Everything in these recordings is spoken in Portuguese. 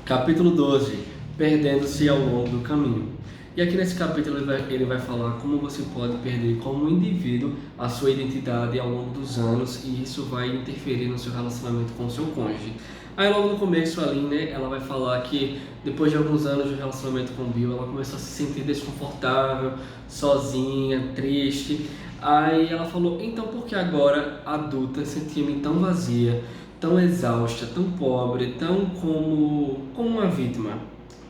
Capítulo 12. Perdendo-se ao longo do caminho. E aqui nesse capítulo ele vai falar como você pode perder como indivíduo a sua identidade ao longo dos anos, e isso vai interferir no seu relacionamento com o seu cônjuge. Aí logo no começo ali, né, ela vai falar que depois de alguns anos de relacionamento com o Bill, ela começou a se sentir desconfortável, sozinha, triste. Aí ela falou, então por que agora, adulta, sentia-me tão vazia, tão exausta, tão pobre, tão como uma vítima?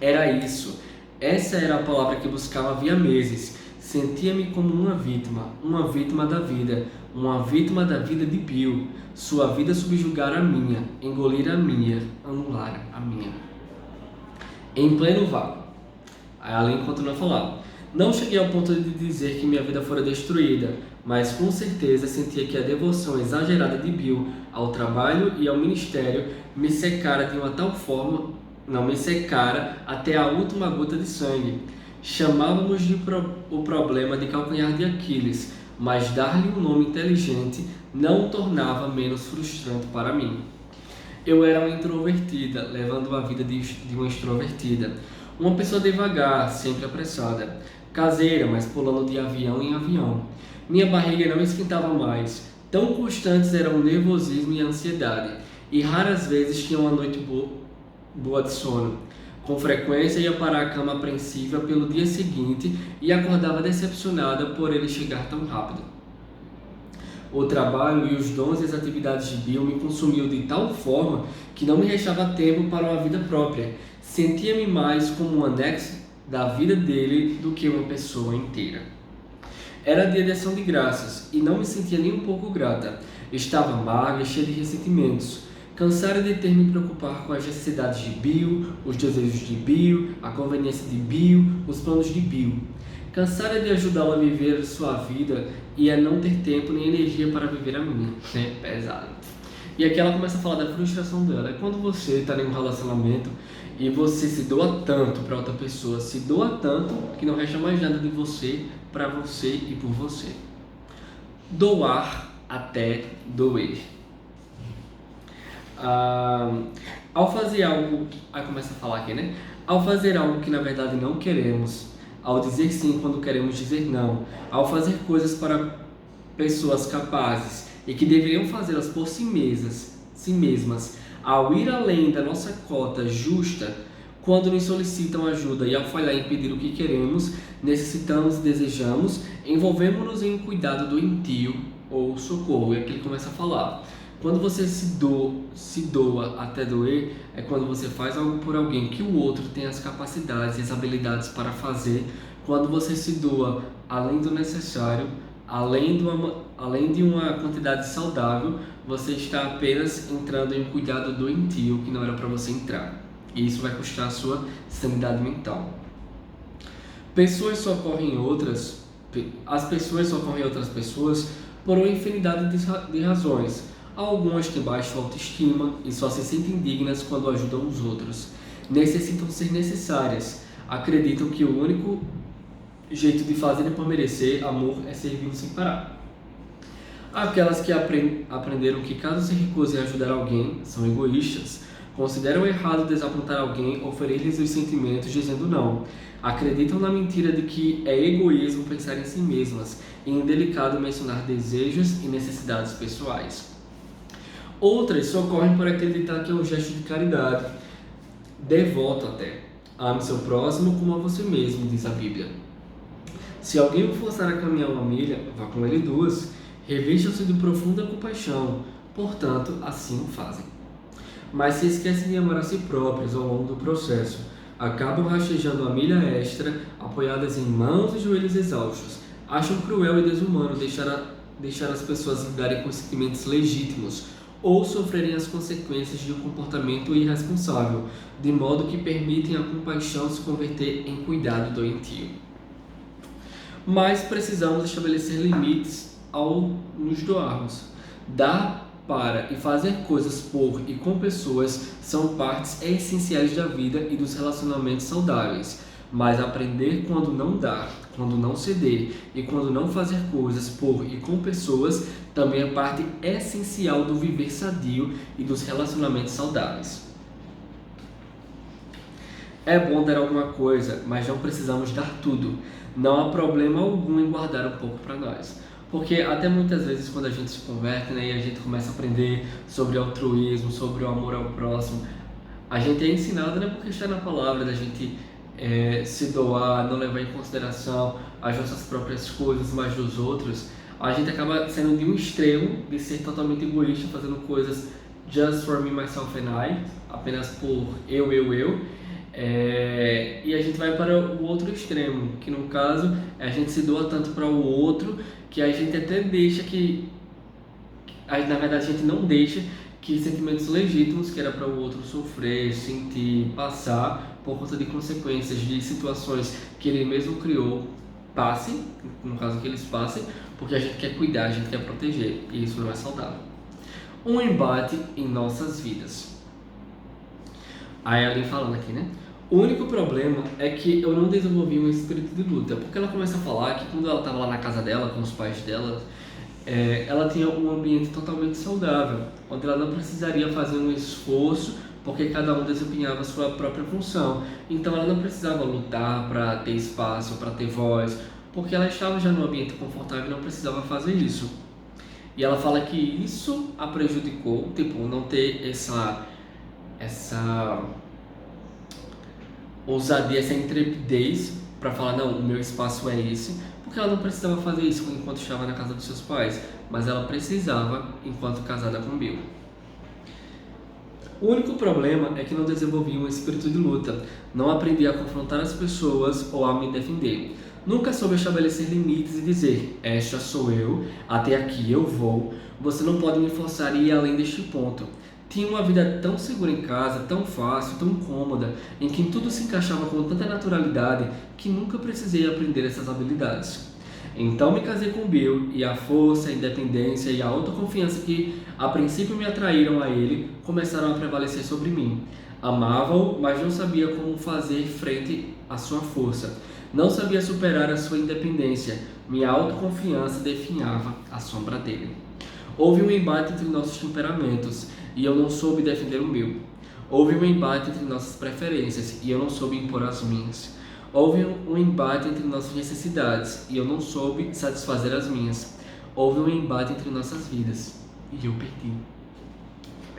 Era isso. Essa era a palavra que buscava havia meses. Sentia-me como uma vítima da vida, uma vítima da vida de Bill. Sua vida subjugar a minha, engolir a minha, anular a minha. Em pleno vale. Aí a Aline continua a falar. Não cheguei ao ponto de dizer que minha vida fora destruída, mas com certeza sentia que a devoção exagerada de Bill ao trabalho e ao ministério me secara de uma tal forma, não me secara até a última gota de sangue. Chamávamos de o problema de calcanhar de Aquiles, mas dar-lhe um nome inteligente não o tornava menos frustrante para mim. Eu era uma introvertida, levando uma vida de uma extrovertida. Uma pessoa devagar, sempre apressada. Caseira, mas pulando de avião em avião. Minha barriga não esquentava mais. Tão constantes eram o nervosismo e a ansiedade. E raras vezes tinha uma noite boa de sono. Com frequência ia para a cama apreensiva pelo dia seguinte e acordava decepcionada por ele chegar tão rápido. O trabalho e os dons e as atividades de Bill me consumiam de tal forma que não me restava tempo para uma vida própria. Sentia-me mais como um anexo da vida dele do que uma pessoa inteira. Era dia de ação de graças e não me sentia nem um pouco grata. Estava magra e cheia de ressentimentos. Cansara de ter me preocupar com as necessidades de Bill, os desejos de Bill, a conveniência de Bill, os planos de Bill. Cansara de ajudá-lo a viver sua vida e a não ter tempo nem energia para viver a minha. É pesado. E aqui ela começa a falar da frustração dela. É quando você está em um relacionamento e você se doa tanto para outra pessoa, se doa tanto que não resta mais nada de você para você e por você. Doar até doer. Ao fazer algo, aí começa a falar aqui, né? Ao fazer algo que na verdade não queremos, ao dizer sim quando queremos dizer não, ao fazer coisas para pessoas capazes e que deveriam fazê-las por si mesmas, ao ir além da nossa cota justa, quando nos solicitam ajuda e ao falhar em pedir o que queremos, necessitamos e desejamos, envolvemos-nos em um cuidado doentio ou socorro. E aqui ele começa a falar. Quando você se doa até doer, é quando você faz algo por alguém que o outro tem as capacidades e as habilidades para fazer. Quando você se doa além do necessário, além de uma quantidade saudável, você está apenas entrando em um cuidado doentio que não era para você entrar. E isso vai custar a sua sanidade mental. As pessoas socorrem outras pessoas por uma infinidade de razões. Algumas têm baixa autoestima e só se sentem dignas quando ajudam os outros. Necessitam ser necessárias. Acreditam que o único jeito de fazer por merecer amor é servindo sem parar. Aquelas que aprenderam que caso se recusem a ajudar alguém, são egoístas. Consideram errado desapontar alguém ou ferir-lhes os sentimentos dizendo não. Acreditam na mentira de que é egoísmo pensar em si mesmas e indelicado mencionar desejos e necessidades pessoais. Outras socorrem por acreditar que é um gesto de caridade, devoto até. Ame seu próximo como a você mesmo, diz a Bíblia. Se alguém o forçar a caminhar uma milha, vá com ele 2. Revista-se de profunda compaixão, portanto, assim o fazem. Mas se esquecem de amar a si próprios ao longo do processo, acabam rastejando a milha extra, apoiadas em mãos e joelhos exaustos. Acham cruel e desumano deixar as pessoas lidarem com sentimentos legítimos ou sofrerem as consequências de um comportamento irresponsável, de modo que permitem a compaixão se converter em cuidado doentio. Mas precisamos estabelecer limites ao nos doarmos. Dar para e fazer coisas por e com pessoas são partes essenciais da vida e dos relacionamentos saudáveis, mas aprender quando não dar, quando não ceder e quando não fazer coisas por e com pessoas também é parte essencial do viver sadio e dos relacionamentos saudáveis. É bom dar alguma coisa, mas não precisamos dar tudo. Não há problema algum em guardar um pouco para nós. Porque até muitas vezes quando a gente se converte, né, e a gente começa a aprender sobre altruísmo, sobre o amor ao próximo, a gente é ensinado, né, porque está na palavra, da gente se doar, não levar em consideração as nossas próprias coisas, mas dos outros. A gente acaba sendo de um extremo de ser totalmente egoísta, fazendo coisas just for me, myself and I, apenas por eu. E a gente vai para o outro extremo, que no caso a gente se doa tanto para o outro que a gente até deixa que, na verdade a gente não deixa que sentimentos legítimos, que era para o outro sofrer, sentir, passar por conta de consequências de situações que ele mesmo criou, passem, no caso que eles passem, porque a gente quer cuidar, a gente quer proteger, e isso não é saudável. Um embate em nossas vidas. Aí alguém falando aqui, né? O único problema é que eu não desenvolvi um espírito de luta, porque ela começa a falar que quando ela estava lá na casa dela, com os pais dela, ela tinha um ambiente totalmente saudável, onde ela não precisaria fazer um esforço, porque cada um desempenhava a sua própria função. Então ela não precisava lutar para ter espaço, para ter voz, porque ela estava já num ambiente confortável e não precisava fazer isso. E ela fala que isso a prejudicou, tipo, não ter essa ousadia, essa intrepidez para falar, não, o meu espaço é esse, porque ela não precisava fazer isso enquanto estava na casa dos seus pais, mas ela precisava enquanto casada com Bill. O único problema é que não desenvolvi um espírito de luta, não aprendi a confrontar as pessoas ou a me defender. Nunca soube estabelecer limites e dizer, esta sou eu, até aqui eu vou, você não pode me forçar a ir além deste ponto. Tinha uma vida tão segura em casa, tão fácil, tão cômoda, em que tudo se encaixava com tanta naturalidade que nunca precisei aprender essas habilidades. Então me casei com Bill e a força, a independência e a autoconfiança que a princípio me atraíram a ele começaram a prevalecer sobre mim. Amava-o, mas não sabia como fazer frente à sua força. Não sabia superar a sua independência. Minha autoconfiança definhava a sombra dele. Houve um embate entre nossos temperamentos e eu não soube defender o meu. Houve um embate entre nossas preferências e eu não soube impor as minhas. Houve um embate entre nossas necessidades e eu não soube satisfazer as minhas. Houve um embate entre nossas vidas e eu perdi.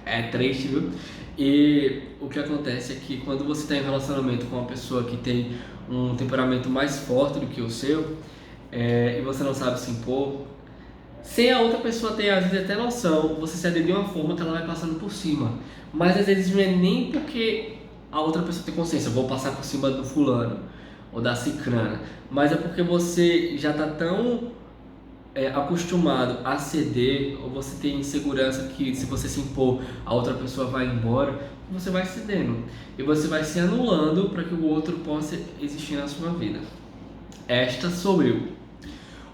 É triste, viu? E o que acontece é que quando você está em um relacionamento com uma pessoa que tem um temperamento mais forte do que o seu, e você não sabe se impor, sem a outra pessoa ter às vezes até noção, você se adere de uma forma que ela vai passando por cima. Mas às vezes não é nem porque a outra pessoa tem consciência, vou passar por cima do fulano ou da cicrana, mas é porque você já está tão acostumado a ceder, ou você tem insegurança que se você se impor, a outra pessoa vai embora, você vai cedendo e você vai se anulando para que o outro possa existir na sua vida. Esta sou eu.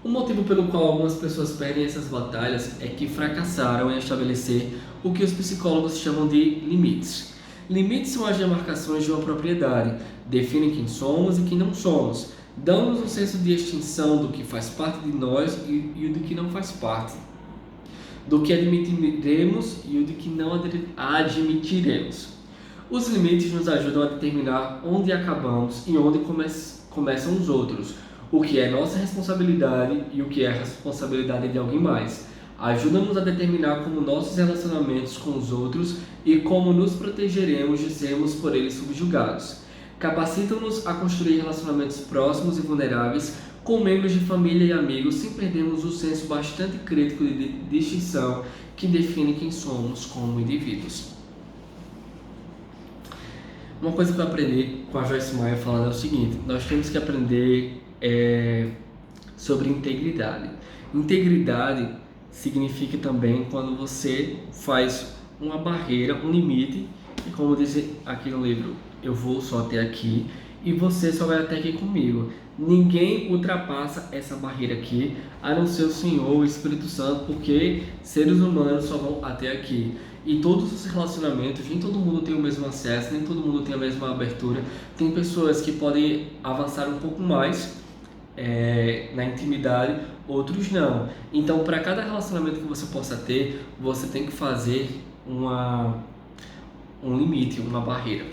O motivo pelo qual algumas pessoas perdem essas batalhas é que fracassaram em estabelecer o que os psicólogos chamam de limites. Limites são as demarcações de uma propriedade, definem quem somos e quem não somos, dão-nos um senso de extinção do que faz parte de nós e do que não faz parte, do que admitiremos e o do que não admitiremos. Os limites nos ajudam a determinar onde acabamos e onde começam os outros, o que é nossa responsabilidade e o que é a responsabilidade de alguém mais. Ajuda-nos a determinar como nossos relacionamentos com os outros e como nos protegeremos de sermos por eles subjugados. Capacitam-nos a construir relacionamentos próximos e vulneráveis com membros de família e amigos sem perdermos o senso bastante crítico de distinção que define quem somos como indivíduos. Uma coisa que eu aprendi com a Joyce Meyer falando é o seguinte: nós temos que aprender sobre integridade. Integridade significa também quando você faz uma barreira, um limite, e como diz aqui no livro, eu vou só até aqui e você só vai até aqui comigo. Ninguém ultrapassa essa barreira aqui, a não ser o Senhor, o Espírito Santo, porque seres humanos só vão até aqui. E todos os relacionamentos, nem todo mundo tem o mesmo acesso, nem todo mundo tem a mesma abertura. Tem pessoas que podem avançar um pouco mais na intimidade, outros não. Então, para cada relacionamento que você possa ter, você tem que fazer um limite, uma barreira.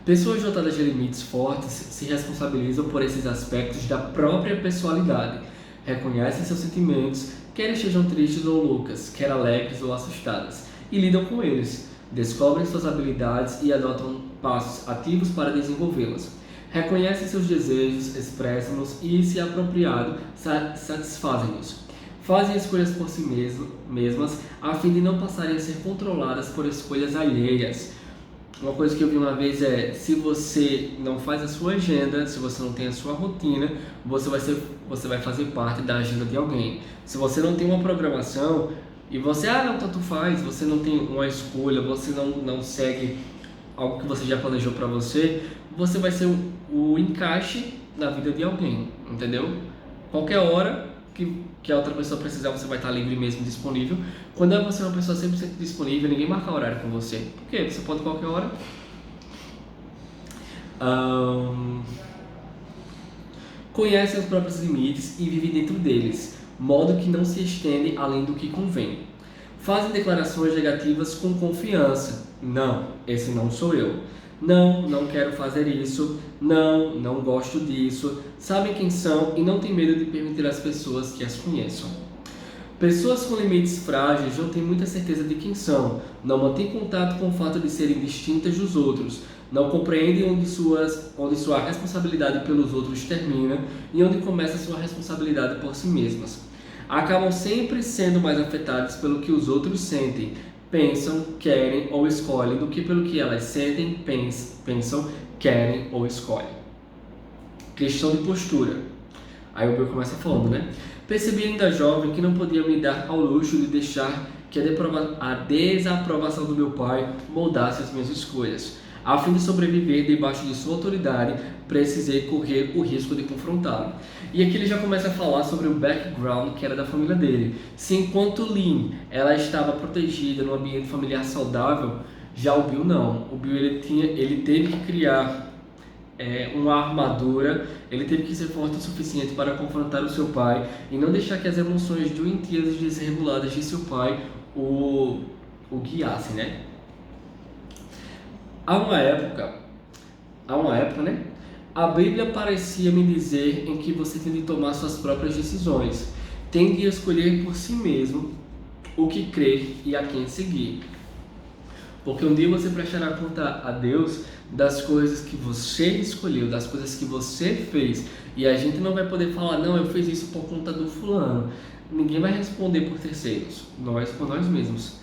Pessoas dotadas de limites fortes se responsabilizam por esses aspectos da própria pessoalidade. Reconhecem seus sentimentos, quer estejam tristes ou loucas, quer alegres ou assustadas, e lidam com eles. Descobrem suas habilidades e adotam passos ativos para desenvolvê-las. Reconhecem seus desejos, expressam-nos e, se apropriado, satisfazem-nos. Fazem escolhas por si mesmas, a fim de não passarem a ser controladas por escolhas alheias. Uma coisa que eu vi uma vez é, se você não faz a sua agenda, se você não tem a sua rotina, você vai fazer parte da agenda de alguém. Se você não tem uma programação e você, não, tanto faz, você não tem uma escolha, você não segue algo que você já planejou para você, você vai ser o encaixe na vida de alguém, entendeu? Qualquer hora que a outra pessoa precisar, você vai estar livre mesmo, disponível. Quando você é uma pessoa 100% disponível, ninguém marca horário com você. Por quê? Você pode qualquer hora. Conhece os próprios limites e vive dentro deles, modo que não se estende além do que convém. Fazem declarações negativas com confiança. Não, esse não sou eu. Não quero fazer isso. Não gosto disso. Sabem quem são e não têm medo de permitir às pessoas que as conheçam. Pessoas com limites frágeis não têm muita certeza de quem são, não mantêm contato com o fato de serem distintas dos outros, não compreendem onde sua responsabilidade pelos outros termina e onde começa sua responsabilidade por si mesmas. Acabam sempre sendo mais afetadas pelo que os outros sentem, pensam, querem ou escolhem do que pelo que elas sentem, pensam, querem ou escolhem. Questão de postura. Aí o Bill começa falando, né? Percebi ainda jovem que não podia me dar ao luxo de deixar que a desaprovação do meu pai moldasse as minhas escolhas. A fim de sobreviver debaixo de sua autoridade, precisei correr o risco de confrontá-lo. E aqui ele já começa a falar sobre o background que era da família dele. Se enquanto Lynn, ela estava protegida num ambiente familiar saudável, já o Bill não. O Bill ele teve que criar uma armadura, ele teve que ser forte o suficiente para confrontar o seu pai e não deixar que as emoções doentias e desreguladas de seu pai o guiassem, né? Há uma época, né? A Bíblia parecia me dizer em que você tem de tomar suas próprias decisões, tem de escolher por si mesmo o que crer e a quem seguir. Porque um dia você prestará conta a Deus das coisas que você escolheu, das coisas que você fez. E a gente não vai poder falar, não, eu fiz isso por conta do fulano. Ninguém vai responder por terceiros, nós por nós mesmos.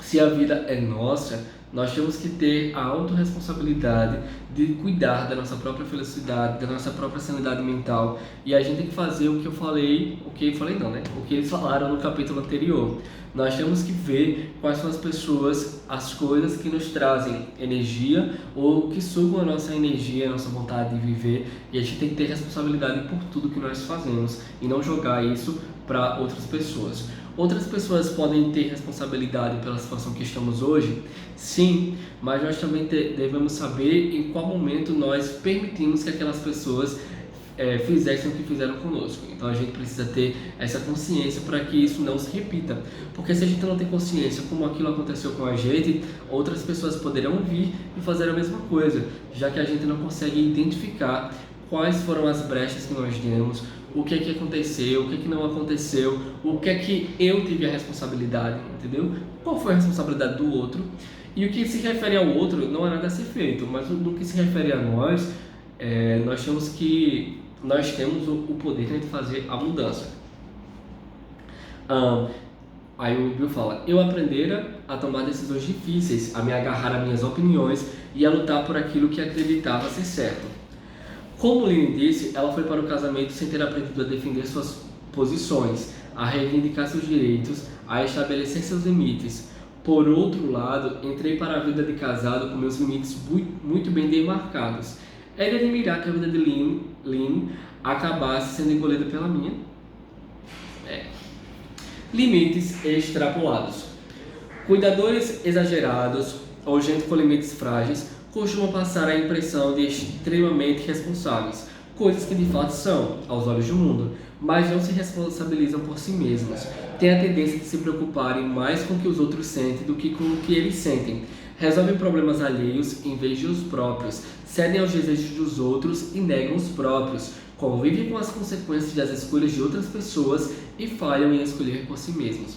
Se a vida é nossa, nós temos que ter a autorresponsabilidade de cuidar da nossa própria felicidade, da nossa própria sanidade mental. E a gente tem que fazer o que eles falaram no capítulo anterior. Nós temos que ver quais são as pessoas, as coisas que nos trazem energia ou que sugam a nossa energia, a nossa vontade de viver. E a gente tem que ter responsabilidade por tudo que nós fazemos e não jogar isso para outras pessoas. Outras pessoas podem ter responsabilidade pela situação que estamos hoje? Sim, mas nós também devemos saber em qual momento nós permitimos que aquelas pessoas fizessem o que fizeram conosco. Então a gente precisa ter essa consciência para que isso não se repita. Porque se a gente não tem consciência como aquilo aconteceu com a gente, outras pessoas poderão vir e fazer a mesma coisa, já que a gente não consegue identificar quais foram as brechas que nós demos, o que é que aconteceu, o que é que não aconteceu, o que é que eu tive a responsabilidade, entendeu? Qual foi a responsabilidade do outro? E o que se refere ao outro não é nada a ser feito, mas no que se refere a nós, nós temos o poder de fazer a mudança. Aí o Bill fala, eu aprendera a tomar decisões difíceis, a me agarrar a minhas opiniões e a lutar por aquilo que acreditava ser certo. Como Lynn disse, ela foi para o casamento sem ter aprendido a defender suas posições, a reivindicar seus direitos, a estabelecer seus limites. Por outro lado, entrei para a vida de casado com meus limites muito bem demarcados. É de admirar que a vida de Lynn acabasse sendo engolida pela minha. Limites extrapolados. Cuidadores exagerados ou gente com limites frágeis costumam passar a impressão de extremamente responsáveis, coisas que de fato são, aos olhos do mundo, mas não se responsabilizam por si mesmos. Têm a tendência de se preocuparem mais com o que os outros sentem do que com o que eles sentem. resolvem problemas alheios em vez de os próprios, cedem aos desejos dos outros e negam os próprios, convivem com as consequências das escolhas de outras pessoas e falham em escolher por si mesmos.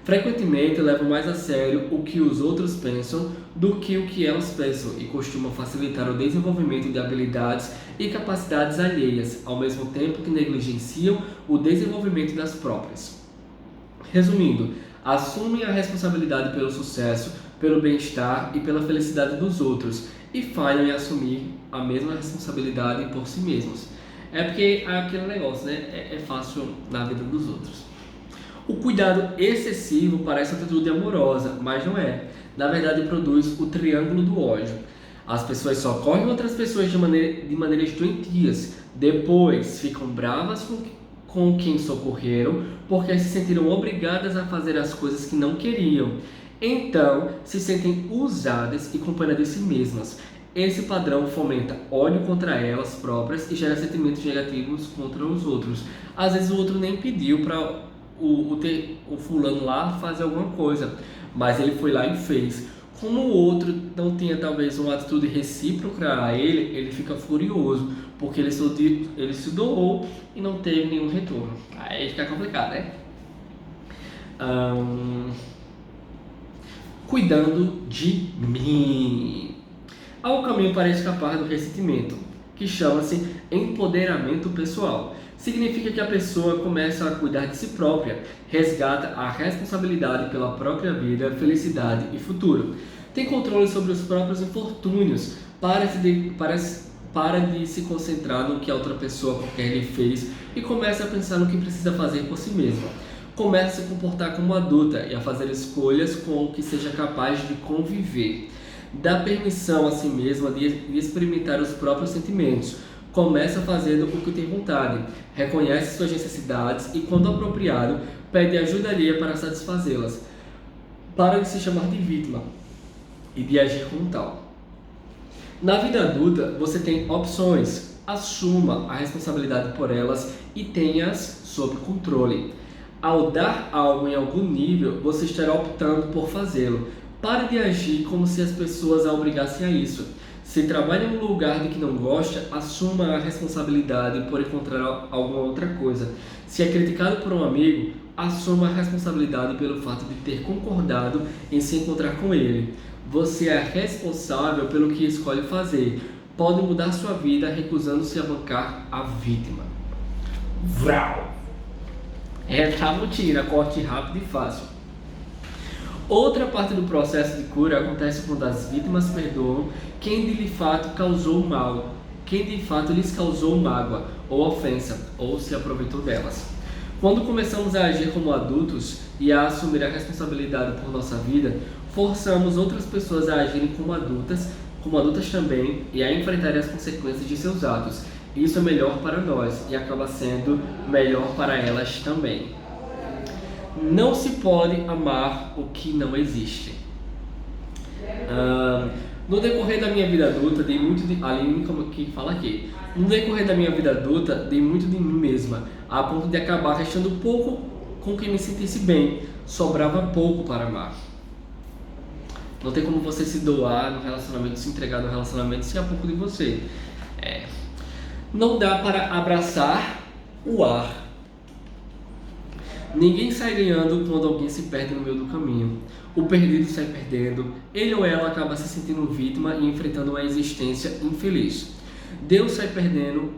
Frequentemente levam mais a sério o que os outros pensam do que o que elas pensam e costumam facilitar o desenvolvimento de habilidades e capacidades alheias, ao mesmo tempo que negligenciam o desenvolvimento das próprias. Resumindo, assumem a responsabilidade pelo sucesso, pelo bem-estar e pela felicidade dos outros e falham em assumir a mesma responsabilidade por si mesmos. É porque é aquele negócio, né? É fácil na vida dos outros. O cuidado excessivo parece atitude amorosa, mas não é. Na verdade, produz o triângulo do ódio. As pessoas socorrem outras pessoas de maneiras doentias. Depois, ficam bravas com quem socorreram, porque se sentiram obrigadas a fazer as coisas que não queriam. Então, se sentem usadas e com pena de si mesmas. Esse padrão fomenta ódio contra elas próprias e gera sentimentos negativos contra os outros. Às vezes o outro nem pediu para o fulano lá fazer alguma coisa, mas ele foi lá e fez. Como o outro não tinha talvez uma atitude recíproca a ele, ele fica furioso, porque ele se doou e não teve nenhum retorno. Aí fica complicado, né? Cuidando de mim. Há um caminho para escapar do ressentimento, que chama-se empoderamento pessoal. Significa que a pessoa começa a cuidar de si própria, resgata a responsabilidade pela própria vida, felicidade e futuro. Tem controle sobre os próprios infortúnios, para de se concentrar no que a outra pessoa qualquer lhe fez e começa a pensar no que precisa fazer por si mesma. Começa a se comportar como adulta e a fazer escolhas com o que seja capaz de conviver. Dá permissão a si mesma de experimentar os próprios sentimentos. Começa fazendo o que tem vontade, reconhece suas necessidades e, quando apropriado, pede ajuda alheia para satisfazê-las. Para de se chamar de vítima e de agir como tal. Na vida adulta, você tem opções. Assuma a responsabilidade por elas e tenha-as sob controle. Ao dar algo em algum nível, você estará optando por fazê-lo. Pare de agir como se as pessoas a obrigassem a isso. Se trabalha em um lugar de que não gosta, assuma a responsabilidade por encontrar alguma outra coisa. Se é criticado por um amigo, assuma a responsabilidade pelo fato de ter concordado em se encontrar com ele. Você é responsável pelo que escolhe fazer. Pode mudar sua vida recusando-se a bancar a vítima. Vrau! Tira, corte rápido e fácil. Outra parte do processo de cura acontece quando as vítimas perdoam quem de fato causou mal, quem de fato lhes causou mágoa ou ofensa, ou se aproveitou delas. Quando começamos a agir como adultos e a assumir a responsabilidade por nossa vida, forçamos outras pessoas a agirem como adultas também, e a enfrentarem as consequências de seus atos. Isso é melhor para nós e acaba sendo melhor para elas também. Não se pode amar o que não existe. No decorrer da minha vida adulta, dei muito de... Aline, como que fala aqui. No decorrer da minha vida adulta, dei muito de mim mesma, a ponto de acabar restando pouco com quem me sentisse bem. Sobrava pouco para amar. Não tem como você se doar no relacionamento, se entregar no relacionamento se há pouco de você. Não dá para abraçar o ar. Ninguém sai ganhando quando alguém se perde no meio do caminho. O perdido sai perdendo, ele ou ela acaba se sentindo vítima e enfrentando uma existência infeliz. Deus sai perdendo,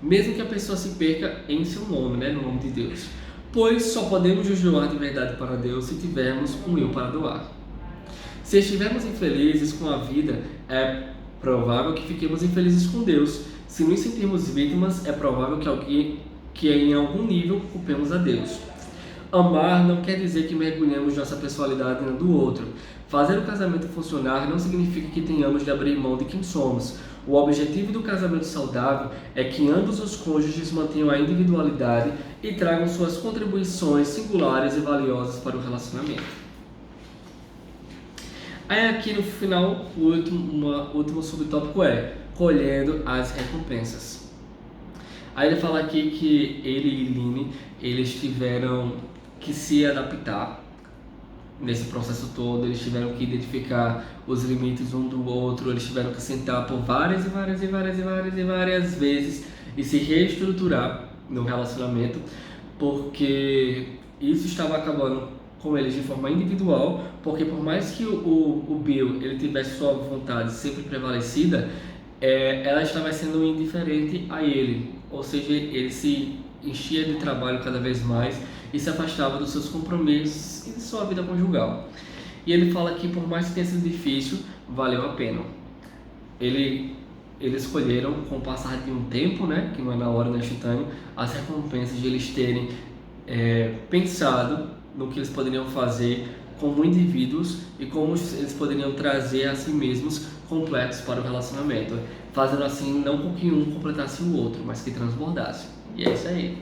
mesmo que a pessoa se perca em seu nome, no nome de Deus. Pois só podemos nos doar de verdade para Deus se tivermos um eu para doar. Se estivermos infelizes com a vida, é provável que fiquemos infelizes com Deus. Se nos sentirmos vítimas, é provável que em algum nível culpemos a Deus. Amar não quer dizer que mergulhemos nossa pessoalidade no do outro. Fazer o casamento funcionar não significa que tenhamos de abrir mão de quem somos. O objetivo do casamento saudável é que ambos os cônjuges mantenham a individualidade e tragam suas contribuições singulares e valiosas para o relacionamento. Aí aqui no final, o último subtópico é colhendo as recompensas. Aí ele fala aqui que ele e Line, eles tiveram que se adaptar nesse processo todo, eles tiveram que identificar os limites um do outro, eles tiveram que sentar por várias vezes e se reestruturar no relacionamento, porque isso estava acabando com eles de forma individual, porque por mais que o Bill ele tivesse sua vontade sempre prevalecida, ela estava sendo indiferente a ele, ou seja, ele se enchia de trabalho cada vez mais e se afastava dos seus compromissos e de sua vida conjugal. E ele fala que por mais que tenha sido difícil, valeu a pena. Eles escolheram, com o passar de um tempo, né, que não é na hora, não é instantâneo, as recompensas de eles terem pensado no que eles poderiam fazer como indivíduos e como eles poderiam trazer a si mesmos completos para o relacionamento, fazendo assim não com que um completasse o outro, mas que transbordasse. E é isso aí.